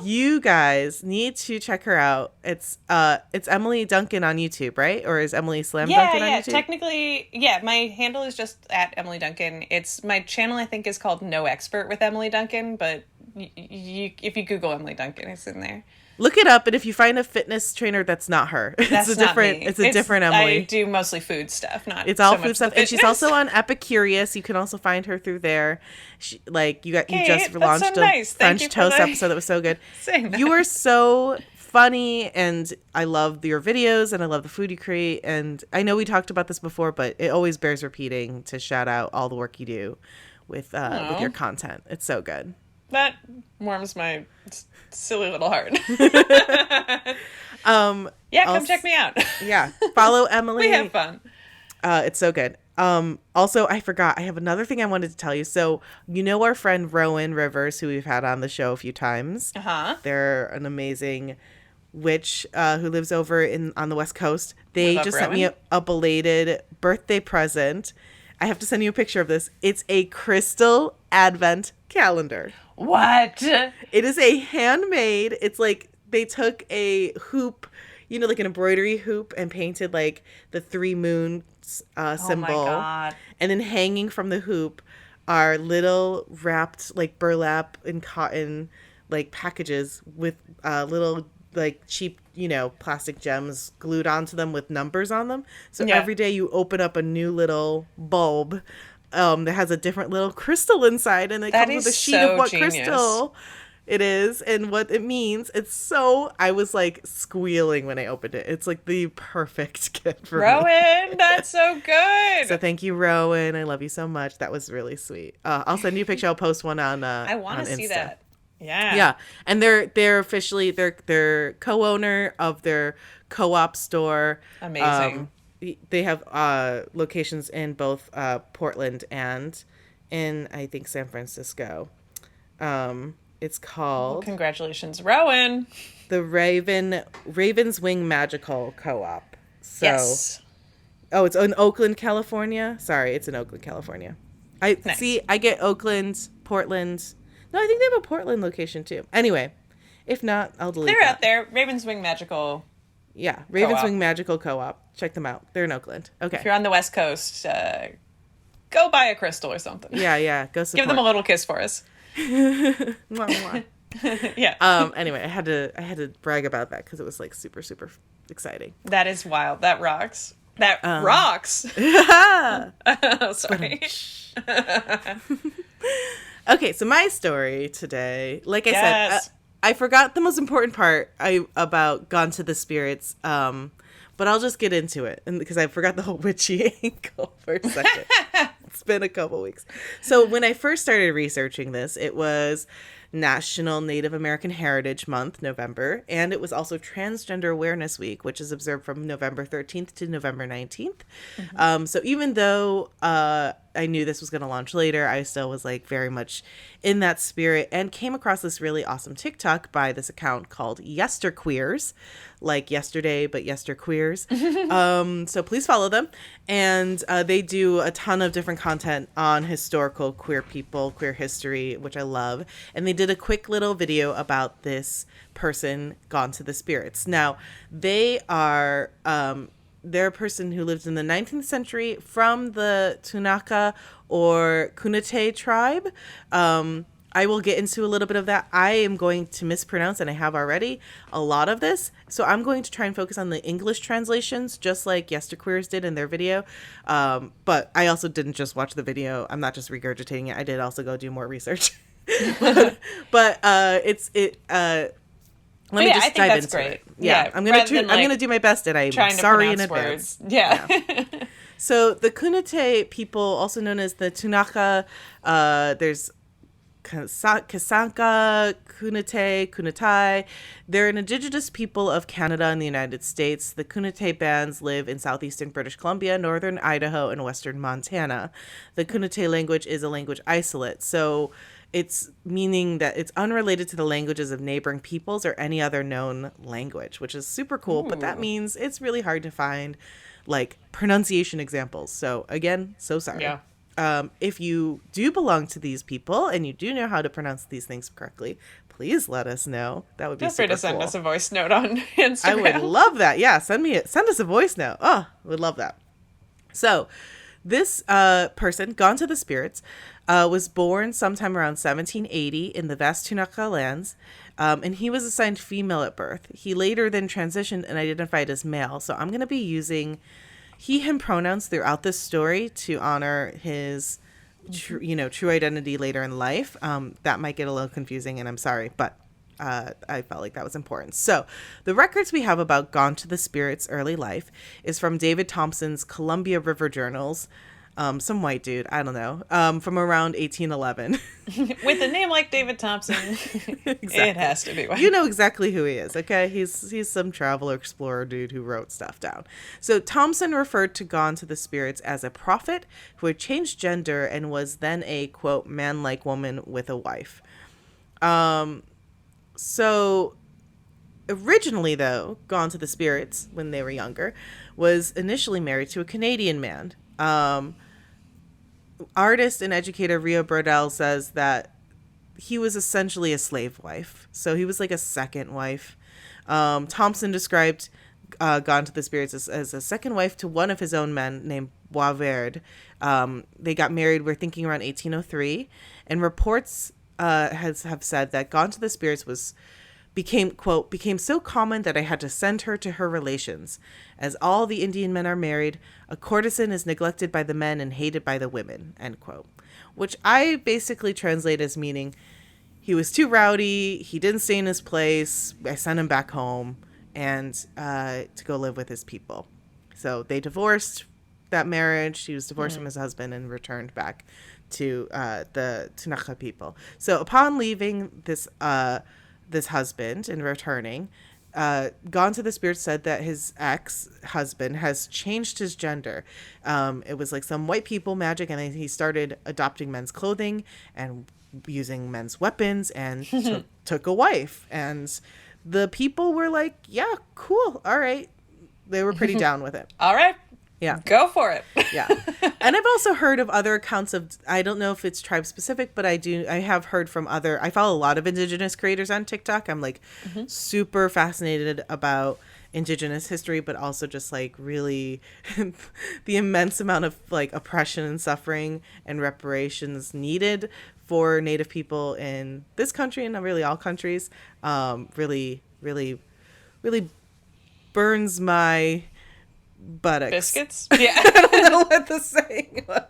you guys need to check her out. It's Emily Duncan on YouTube, right? Or is Emily Slam Duncan on YouTube? Yeah, technically, yeah. My handle is just at Emily Duncan. My channel, I think, is called No Expert with Emily Duncan, but if you Google Emily Duncan, it's in there. Look it up, and if you find a fitness trainer, that's not her. It's a different Emily. I do mostly food stuff, not it's all so food stuff, and she's also on Epicurious. You can also find her through there. You just launched a French toast episode that was so good. You are so funny, and I love your videos, and I love the food you create. And I know we talked about this before, but it always bears repeating to shout out all the work you do with your content. It's so good. That warms my silly little heart. Come check me out. Yeah, follow Emily. We have fun. It's so good. Also, I forgot. I have another thing I wanted to tell you. So, our friend Rowan Rivers, who we've had on the show a few times. They're an amazing witch who lives over on the West Coast. They just sent me a belated birthday present. I have to send you a picture of this. It's a crystal advent calendar. What? It is a handmade. It's like they took a hoop, like an embroidery hoop, and painted like the 3 moons symbol. Oh my God. And then hanging from the hoop are little wrapped like burlap and cotton like packages with little like cheap, plastic gems glued onto them with numbers on them. So every day you open up a new little bulb that has a different little crystal inside, and it comes with a sheet of what crystal it is and what it means. I was like squealing when I opened it. It's like the perfect gift for Rowan, that's so good. So thank you, Rowan. I love you so much. That was really sweet. I'll send you a picture. I'll post one on I want to see that. Yeah. And they're officially they're co-owner of their co-op store. Amazing. They have locations in both Portland and in, I think, San Francisco. It's called congratulations, Rowan. The Raven's Wing Magical Co-op. So, yes. Oh, it's in Oakland, California. Sorry, it's in Oakland, California. Nice. See. I get Oakland, Portland. No, I think they have a Portland location too. Anyway, if not, I'll delete. They're out there. Raven's Wing Magical. Yeah, Raven's Wing Magical Co-op. Check them out. They're in Oakland. Okay. If you're on the West Coast, go buy a crystal or something. Yeah. Go support. Give them a little kiss for us. Mwah, mwah. Yeah. Anyway, I had to brag about that because it was like super, super exciting. That is wild. That rocks. That rocks. Oh, sorry. Okay, so my story today, like I said, I forgot the most important part about Gone to the Spirits, but I'll just get into it because I forgot the whole witchy angle for a second. It's been a couple weeks. So when I first started researching this, it was National Native American Heritage Month, November, and it was also Transgender Awareness Week, which is observed from November 13th to November 19th. So even though I knew this was going to launch later, I still was like very much in that spirit and came across this really awesome TikTok by this account called Yesterqueers, like yesterday, but yesterqueers. So please follow them. And they do a ton of different content on historical queer people, queer history, which I love. And they did a quick little video about this person gone to the spirits. Now, they're a person who lived in the 19th century from the Tunaka or Kunite tribe. I will get into a little bit of that. I am going to mispronounce, and I have already, a lot of this. So I'm going to try and focus on the English translations, just like Yesterqueers did in their video. But I also didn't just watch the video. I'm not just regurgitating it. I did also go do more research. but let me just dive into it. Yeah, I'm gonna do my best, and I'm sorry in advance. Words. Yeah. So the Kunite people, also known as the Tunaka, there's Kasanka, Kunite, Kunatai. They're an indigenous people of Canada and the United States. The Kunite bands live in southeastern British Columbia, northern Idaho, and western Montana. The Kunite language is a language isolate, so it's meaning that it's unrelated to the languages of neighboring peoples or any other known language, which is super cool. But that means it's really hard to find like pronunciation examples. So again, so sorry. Yeah. If you do belong to these people and you do know how to pronounce these things correctly, please let us know. That would be super cool. Feel free to send us a voice note on Instagram. I would love that. Yeah, send us a voice note. Oh, would love that. So this person, gone to the spirits, was born sometime around 1780 in the vast Tunaka lands, and he was assigned female at birth. He later then transitioned and identified as male. So I'm going to be using he, him pronouns throughout this story to honor his, true identity later in life. That might get a little confusing, and I'm sorry, but I felt like that was important. So the records we have about Gone to the Spirit's early life is from David Thompson's Columbia River Journals. Some white dude, I don't know, from around 1811. With a name like David Thompson, exactly. It has to be white. You know exactly who he is, okay? He's some traveler explorer dude who wrote stuff down. So Thompson referred to Gone to the Spirits as a prophet who had changed gender and was then a, quote, man-like woman with a wife. So originally, though, Gone to the Spirits, when they were younger, was initially married to a Canadian man. Artist and educator Rio Brodell says that he was essentially a slave wife. So he was like a second wife. Thompson described Gone to the Spirits as a second wife to one of his own men named Boisverd. They got married, we're thinking around 1803. And reports have said that Gone to the Spirits became so common that I had to send her to her relations. As all the Indian men are married, a courtesan is neglected by the men and hated by the women, end quote. Which I basically translate as meaning he was too rowdy, he didn't stay in his place, I sent him back home and to go live with his people. So they divorced that marriage. She was divorced from his husband and returned back to the Tunaka people. So upon leaving this husband and returning, Gone to the Spirit said that his ex-husband has changed his gender. It was like some white people magic, and then he started adopting men's clothing and using men's weapons and took a wife. And the people were like, yeah, cool, all right. They were pretty down with it. All right. Yeah. Go for it. Yeah. And I've also heard of other accounts of, I don't know if it's tribe specific, but I have heard from I follow a lot of indigenous creators on TikTok. I'm like super fascinated about indigenous history, but also just like really the immense amount of like oppression and suffering and reparations needed for Native people in this country and really all countries. Really, really, really burns my buttocks. Biscuits? Yeah. I don't know what the saying was.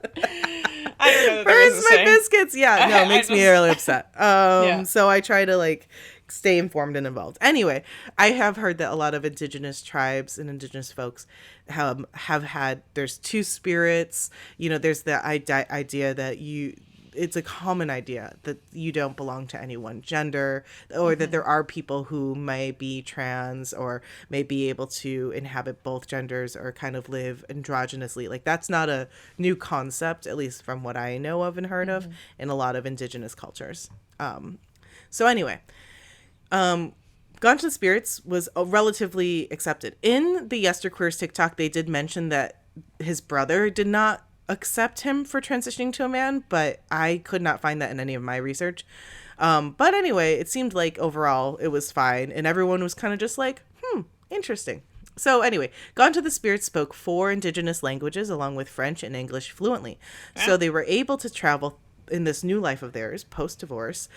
I don't know. Burns my biscuits. Yeah, no, it makes me really upset. Yeah. So I try to like stay informed and involved. Anyway, I have heard that a lot of indigenous tribes and indigenous folks have had, there's two spirits. There's the idea that it's a common idea that you don't belong to any one gender, or that there are people who may be trans or may be able to inhabit both genders or kind of live androgynously. Like, that's not a new concept, at least from what I know of and heard of in a lot of indigenous cultures. So anyway, Gone to the Spirits was relatively accepted. In the Yesterqueers TikTok, they did mention that his brother did not accept him for transitioning to a man, but I could not find that in any of my research. But anyway, it seemed like overall it was fine, and everyone was kind of just like, interesting. So anyway, Gone to the Spirits spoke 4 indigenous languages along with French and English fluently. So they were able to travel in this new life of theirs, post-divorce,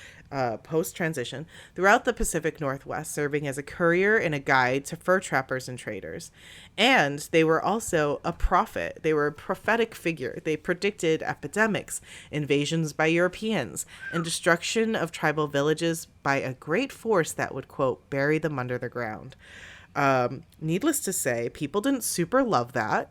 post-transition, throughout the Pacific Northwest, serving as a courier and a guide to fur trappers and traders. And they were also a prophet. They were a prophetic figure. They predicted epidemics, invasions by Europeans, and destruction of tribal villages by a great force that would, quote, bury them under the ground. Needless to say, people didn't super love that.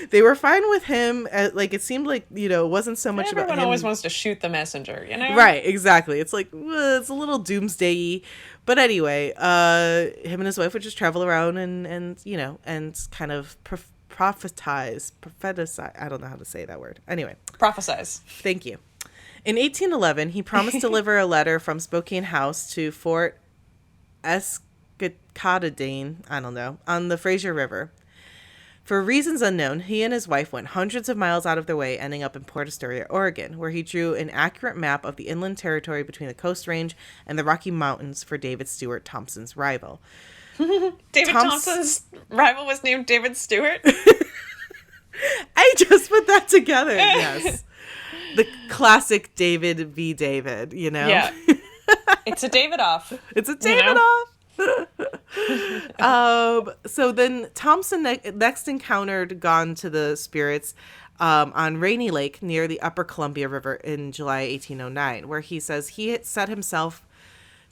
They were fine with him. Like, it seemed like, it wasn't so much about him. Everyone always wants to shoot the messenger, Right, exactly. It's like, it's a little doomsday-y. But anyway, him and his wife would just travel around and kind of prophesize. I don't know how to say that word. Anyway. Prophesize. Thank you. In 1811, he promised to deliver a letter from Spokane House to Fort Escatadane, on the Fraser River. For reasons unknown, he and his wife went hundreds of miles out of their way, ending up in Port Astoria, Oregon, where he drew an accurate map of the inland territory between the Coast Range and the Rocky Mountains for David Stewart Thompson's rival. David Thompson's rival was named David Stewart? I just put that together, yes. The classic David v. David, Yeah. It's a David off. It's a David off. So then Thompson next encountered Gone to the Spirits on Rainy Lake near the Upper Columbia River in July 1809, where he says he had set himself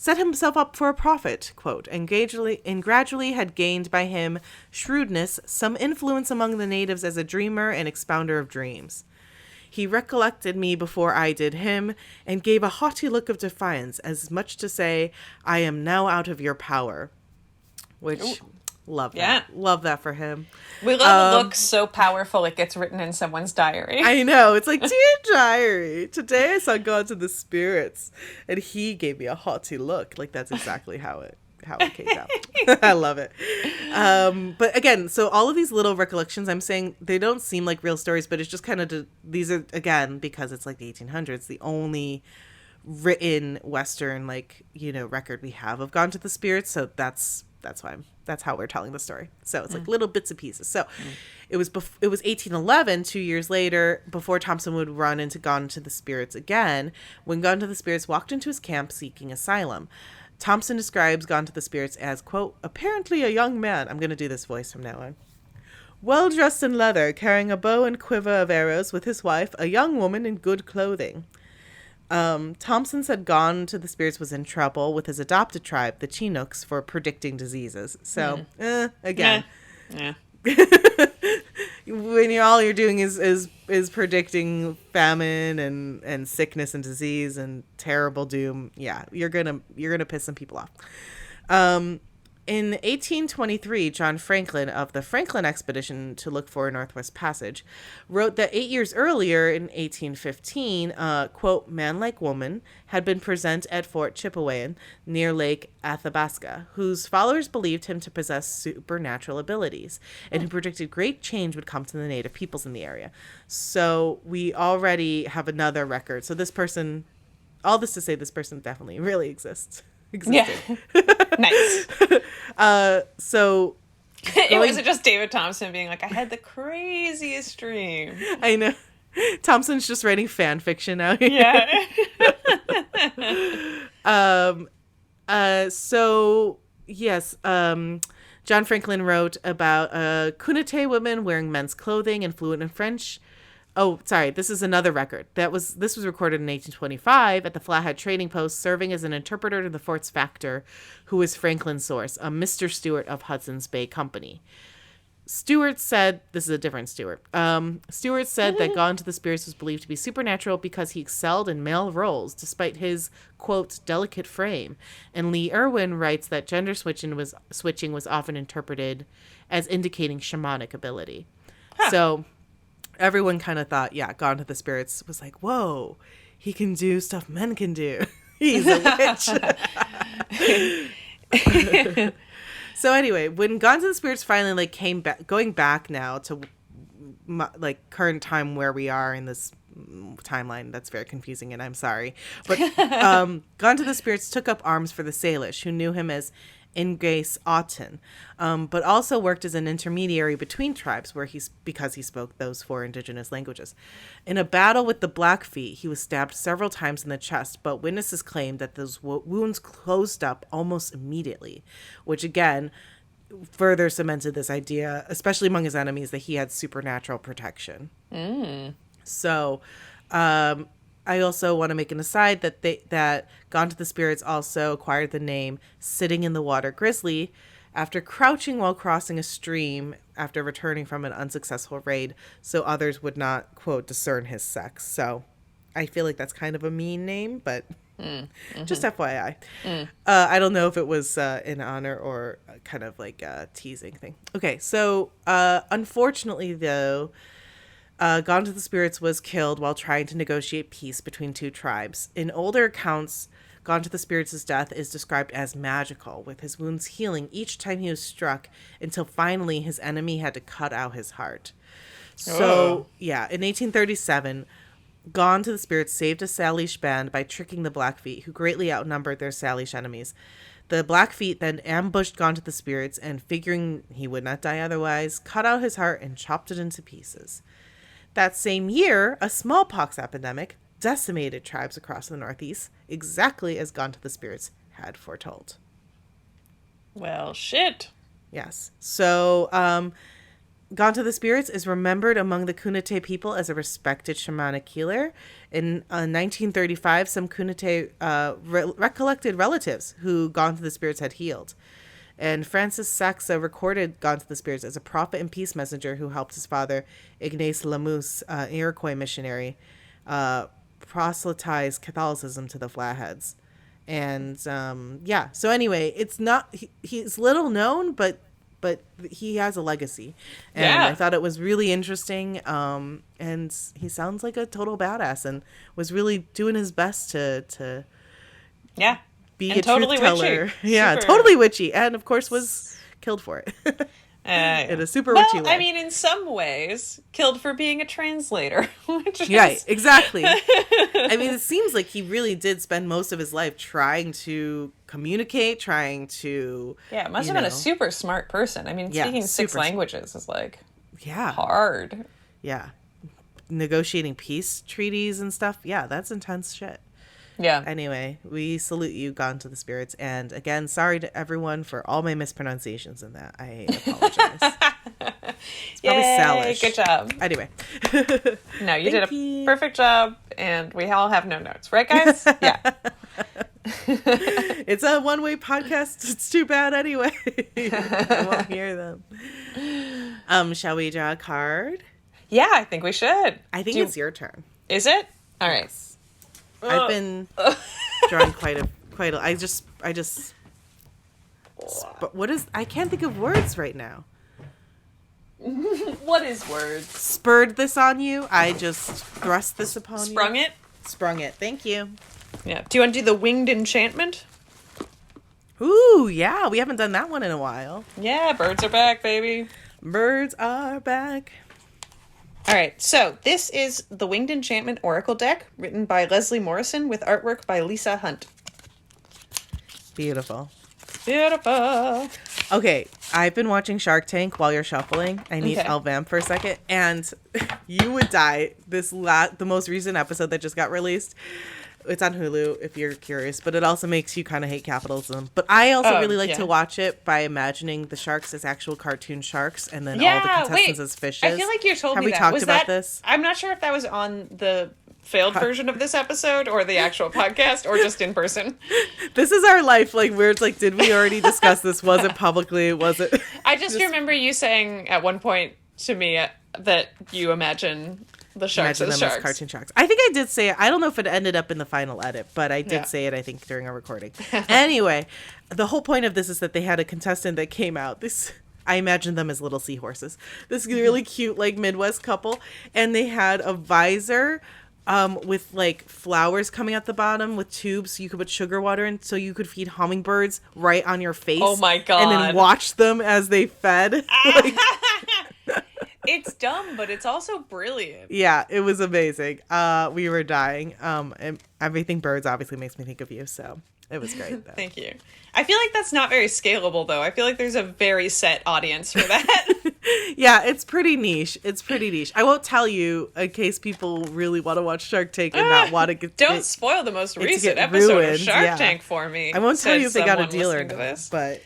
up for a prophet, quote, and gradually had gained by him shrewdness, some influence among the natives as a dreamer and expounder of dreams. He recollected me before I did him, and gave a haughty look of defiance, as much to say, I am now out of your power. Which, love that. Yeah. Love that for him. We love a look so powerful it gets written in someone's diary. I know. It's like, dear diary, today I saw God to the Spirits, and he gave me a haughty look. Like, that's exactly how it came out. I love it. But again, so all of these little recollections, I'm saying they don't seem like real stories, but it's just kind of, these are, again, because it's like the 1800s, the only written Western, record we have of Gone to the Spirits. So that's how we're telling the story. So it's like little bits and pieces. So it was 1811, 2 years later, before Thompson would run into Gone to the Spirits again, when Gone to the Spirits walked into his camp seeking asylum. Thompson describes Gone to the Spirits as, quote, apparently a young man. I'm going to do this voice from now on. Well dressed in leather, carrying a bow and quiver of arrows with his wife, a young woman in good clothing. Thompson said Gone to the Spirits was in trouble with his adopted tribe, the Chinooks, for predicting diseases. So, again. Yeah. When all you're doing is predicting famine and sickness and disease and terrible doom, you're gonna piss some people off. In 1823, John Franklin of the Franklin Expedition to look for a Northwest Passage wrote that 8 years earlier, in 1815, quote, man like woman had been present at Fort Chipewyan near Lake Athabasca, whose followers believed him to possess supernatural abilities and who predicted great change would come to the native peoples in the area. So we already have another record. So this person, all this to say, this person definitely really existed. Yeah. Nice. So it wasn't just David Thompson being like, I had the craziest dream. I know. Thompson's just writing fan fiction out here. Yeah. So yes, John Franklin wrote about Kunite women wearing men's clothing and fluent in French. Oh, sorry. This is another record. This was recorded in 1825 at the Flathead Trading Post, serving as an interpreter to the fort's factor, who was Franklin's source, a Mr. Stewart of Hudson's Bay Company. Stewart said, this is a different Stewart. Stewart said that Gone to the Spirits was believed to be supernatural because he excelled in male roles despite his, quote, delicate frame. And Lee Irwin writes that gender switching was often interpreted as indicating shamanic ability. Huh. So everyone kind of thought, yeah, Gone to the Spirits was like, whoa, he can do stuff men can do. He's a witch. So anyway, when Gone to the Spirits finally like came back, going back now to like current time where we are in this timeline, that's very confusing and I'm sorry. But Gone to the Spirits took up arms for the Salish, who knew him as Ingrace Aughton, but also worked as an intermediary between tribes because he spoke those 4 indigenous languages. In a battle with the Blackfeet, he was stabbed several times in the chest, but witnesses claimed that those wounds closed up almost immediately, which again further cemented this idea, especially among his enemies, that he had supernatural protection. So I also want to make an aside that Gone to the Spirits also acquired the name Sitting in the Water Grizzly after crouching while crossing a stream after returning from an unsuccessful raid, so others would not, quote, discern his sex. So I feel like that's kind of a mean name, but just FYI. I don't know if it was in honor or kind of like a teasing thing. Okay, so unfortunately, though, Gone to the Spirits was killed while trying to negotiate peace between 2 tribes. In older accounts, Gone to the Spirits' death is described as magical, with his wounds healing each time he was struck until finally his enemy had to cut out his heart. So, yeah, in 1837, Gone to the Spirits saved a Salish band by tricking the Blackfeet, who greatly outnumbered their Salish enemies. The Blackfeet then ambushed Gone to the Spirits and, figuring he would not die otherwise, cut out his heart and chopped it into pieces. That same year, a smallpox epidemic decimated tribes across the Northeast, exactly as Gone to the Spirits had foretold. Well, shit. Yes. So, Gone to the Spirits is remembered among the Kunite people as a respected shamanic healer. In 1935, some Kunite recollected relatives who Gone to the Spirits had healed. And Francis Saxa recorded Gone to the Spirits as a prophet and peace messenger who helped his father, Ignace Lamuse, Iroquois missionary, proselytize Catholicism to the Flatheads. And yeah, so anyway, it's not he's little known, but he has a legacy. And I thought it was really interesting. And he sounds like a total badass and was really doing his best to be and a totally truth teller. Witchy. Yeah, super. Totally witchy. And of course was killed for it. In a super witchy way. I mean, in some ways, killed for being a translator. Right, exactly. I mean, it seems like he really did spend most of his life trying to communicate, trying to... Yeah, must have been a super smart person. I mean, speaking 6 languages is like hard. Yeah. Negotiating peace treaties and stuff. Yeah, that's intense shit. Yeah. Anyway, we salute you, Gone to the Spirits. And again, sorry to everyone for all my mispronunciations in that. I apologize. It's probably Salish. Good job. Anyway. No, you did a perfect job, and we all have no notes. Right, guys? Yeah. It's a one-way podcast. It's too bad anyway. I won't hear them. Shall we draw a card? Yeah, I think we should. I think it's your turn. Is it? All right. Yes. I've been drawing quite a. I just. But what is? I can't think of words right now. What is words? Spurred this on you. I just thrust this upon you. Sprung it. Sprung it. Thank you. Yeah. Do you want to do the winged enchantment? Ooh, yeah. We haven't done that one in a while. Yeah, birds are back, baby. Birds are back. All right, so this is the Winged Enchantment Oracle deck, written by Leslie Morrison with artwork by Lisa Hunt. Beautiful. Beautiful. Okay, I've been watching Shark Tank while you're shuffling. I need LVAMP for a second, and you would die. The most recent episode that just got released. It's on Hulu if you're curious, but it also makes you kind of hate capitalism. But I also really like to watch it by imagining the sharks as actual cartoon sharks and then all the contestants as fishes. I feel like you told me that. Have we talked about this? I'm not sure if that was on the failed version of this episode or the actual podcast or just in person. This is our life, like, where it's like, did we already discuss this? Was it publicly? Was it? I just remember you saying at one point to me that you imagine the sharks Imagine as them sharks. as cartoon sharks. I think I did say it. I don't know if it ended up in the final edit, but I did say it, I think, during our recording. Anyway, the whole point of this is that they had a contestant that came out. I imagine them as little seahorses. This really cute, like, Midwest couple. And they had a visor with, like, flowers coming out the bottom with tubes so you could put sugar water in so you could feed hummingbirds right on your face. Oh, my God. And then watch them as they fed. Like, It's dumb, but it's also brilliant. yeah, it was amazing. We were dying. And everything birds obviously makes me think of you, so it was great, though. Thank you. I feel like that's not very scalable, though. I feel like there's a very set audience for that. Yeah, it's pretty niche. I won't tell you in case people really want to watch Shark Tank and not want to get... Don't spoil the most recent get episode ruined, of Shark yeah. Tank for me. I won't tell you if they got a said deal or someone listening to not, this. but...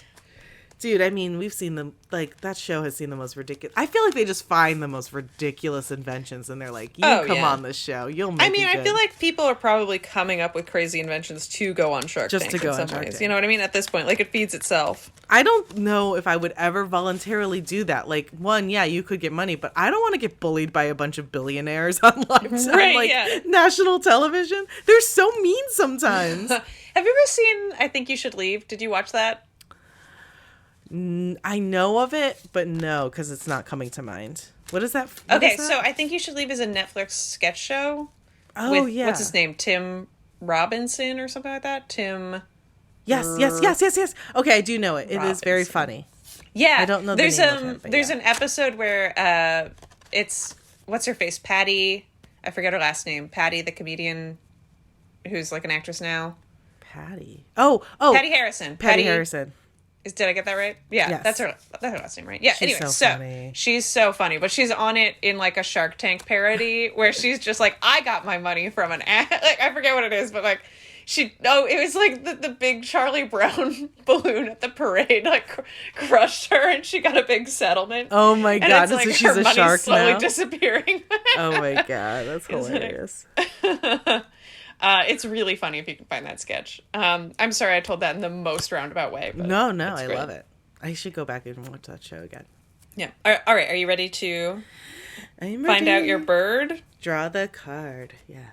Dude, I mean, we've seen them, like, that show has seen the most ridiculous... I feel like they just find the most ridiculous inventions, and they're like, you come on this show, you'll make it I good. feel like people are probably coming up with crazy inventions to go on Shark Just Tank to go in some on Shark ways. Tank. You know what I mean? At this point, like, it feeds itself. I don't know if I would ever voluntarily do that. Like, one, yeah, you could get money, but I don't want to get bullied by a bunch of billionaires on national television. They're so mean sometimes. Have you ever seen I Think You Should Leave? Did you watch that? I know of it, but no, because it's not coming to mind. What is that? So I Think You Should Leave is a Netflix sketch show. Oh, with, yeah. What's his name? Tim Robinson or something like that? Yes. Okay, I do know it. It is very funny. Yeah. I don't know the there's name of him, but There's yeah. an episode where it's, what's her face? Patty, I forget her last name. Patty, the comedian who's like an actress now. Patty. Oh. Patty Harrison. Patty Harrison. Did I get that right? Yeah, Yes. that's her last name, right? Yeah. She's anyway, so funny. she's so funny, but she's on it in like a Shark Tank parody where she's just like, I got my money from an ad. Like, I forget what it is, but like it was like the big Charlie Brown balloon at the parade like crushed her, and she got a big settlement. Oh my God! And it's So like she's her a money's shark slowly now. disappearing. Oh my God, that's hilarious. It's really funny if you can find that sketch. I'm sorry I told that in the most roundabout way. But No, it's I great. love it. I should go back and watch that show again. Yeah. All right. Are you ready to I'm find ready. out your bird? Draw the card. Yeah.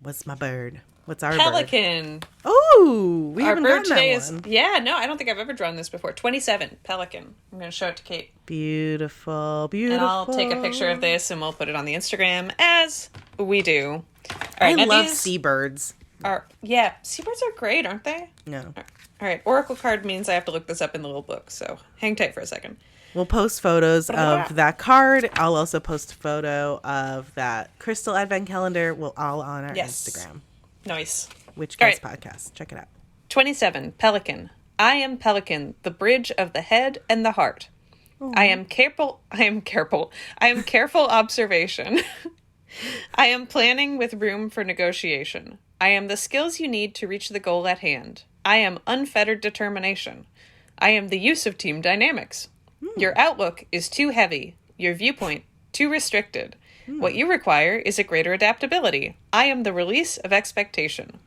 What's my bird? What's our bird? Pelican. Oh, we Our haven't bird gotten today that is one. no, I don't think I've ever drawn this before. 27 pelican. I'm going to show it to Kate, Beautiful. and I'll take a picture of this and we'll put it on the Instagram as we do. All I right, now love these seabirds. seabirds are great, aren't they? No. All right, oracle card means I have to look this up in the little book, so hang tight for a second. We'll post photos of that card. I'll also post a photo of that crystal advent calendar. We'll all on our Instagram. Nice. Which All Guys right. Podcast. Check it out. 27 pelican. I am pelican, the bridge of the head and the heart. I am careful observation. I am planning with room for negotiation. I am the skills you need to reach the goal at hand. I am unfettered determination. I am the use of team dynamics. Your outlook is too heavy. Your viewpoint too restricted. What you require is a greater adaptability. I am the release of expectation.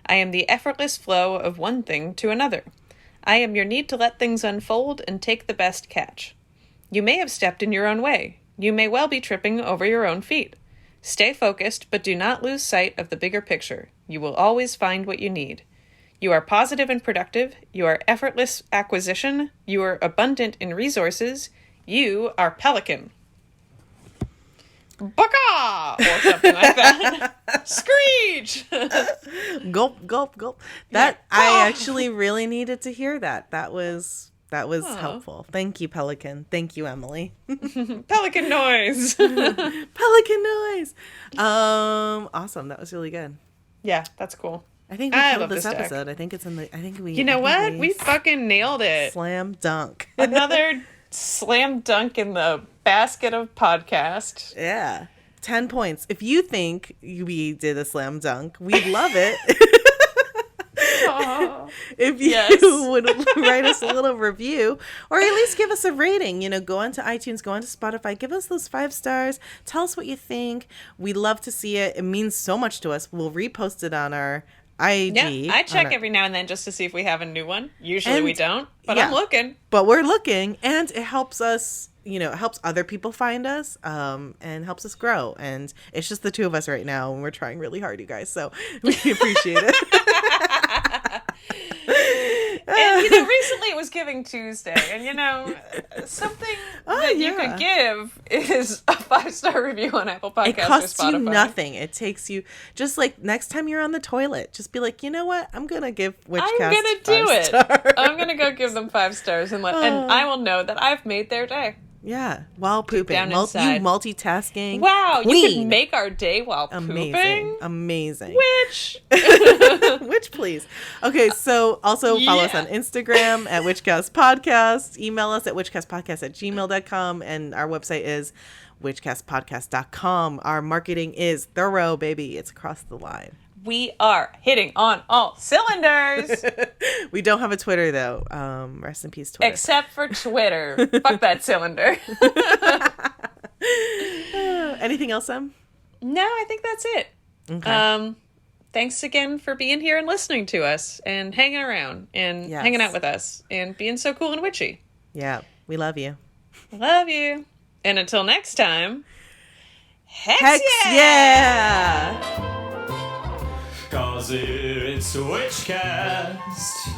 I am the effortless flow of one thing to another. I am your need to let things unfold and take the best catch. You may have stepped in your own way. You may well be tripping over your own feet. Stay focused, but do not lose sight of the bigger picture. You will always find what you need. You are positive and productive. You are effortless acquisition. You are abundant in resources. You are pelican. Baka! Or something like that. Screech! Gulp, gulp, gulp. That I actually really needed to hear that. That was helpful. Thank you, Pelican. Thank you, Emily. Pelican noise. Pelican noise. Awesome. That was really good. Yeah, that's cool. I think we I killed love this this deck. episode. I think it's in the. I think we. You know I think what? We fucking nailed it. slam dunk. Another slam dunk in the basket of podcast. Yeah. 10 points. If you think we did a slam dunk, we'd love it. if you Yes. would write us a little review, or at least give us a rating. Go onto iTunes, go onto Spotify, give us those 5 stars. Tell us what you think. We love to see it. It means so much to us. We'll repost it on our IG. Yeah, I check every now and then just to see if we have a new one. Usually And- we don't, but yeah. I'm looking. But we're looking, and it helps us, it helps other people find us, and helps us grow. And it's just the 2 of us right now, and we're trying really hard, you guys. So we appreciate it. And, recently it was Giving Tuesday, and, something that you yeah. could give is a 5-star review on Apple Podcasts It costs or Spotify. you nothing. It takes you, just like next time you're on the toilet, just be like, you know what? I'm going to give Witchcast I'm going to do 5 it. stars. I'm going to go give them 5 stars, and I will know that I've made their day. Yeah, while pooping. down You inside. multitasking. Wow, you Queen. can make our day while pooping? Amazing. Which? Which, please. Okay, so also follow us Yeah. on Instagram at Witchcast Podcast. Email us at witchcastpodcast@gmail.com. And our website is witchcastpodcast.com. Our marketing is thorough, baby. It's across the line. We are hitting on all cylinders. We don't have a Twitter, though. Rest in peace, Twitter. Except for Twitter. Fuck that cylinder. Anything else, Em? No, I think that's it. Okay. Thanks again for being here and listening to us and hanging around and Yes. hanging out with us and being so cool and witchy. Yeah, we love you. Love you. And until next time, Hex yeah! 'Cause it's Witchcast.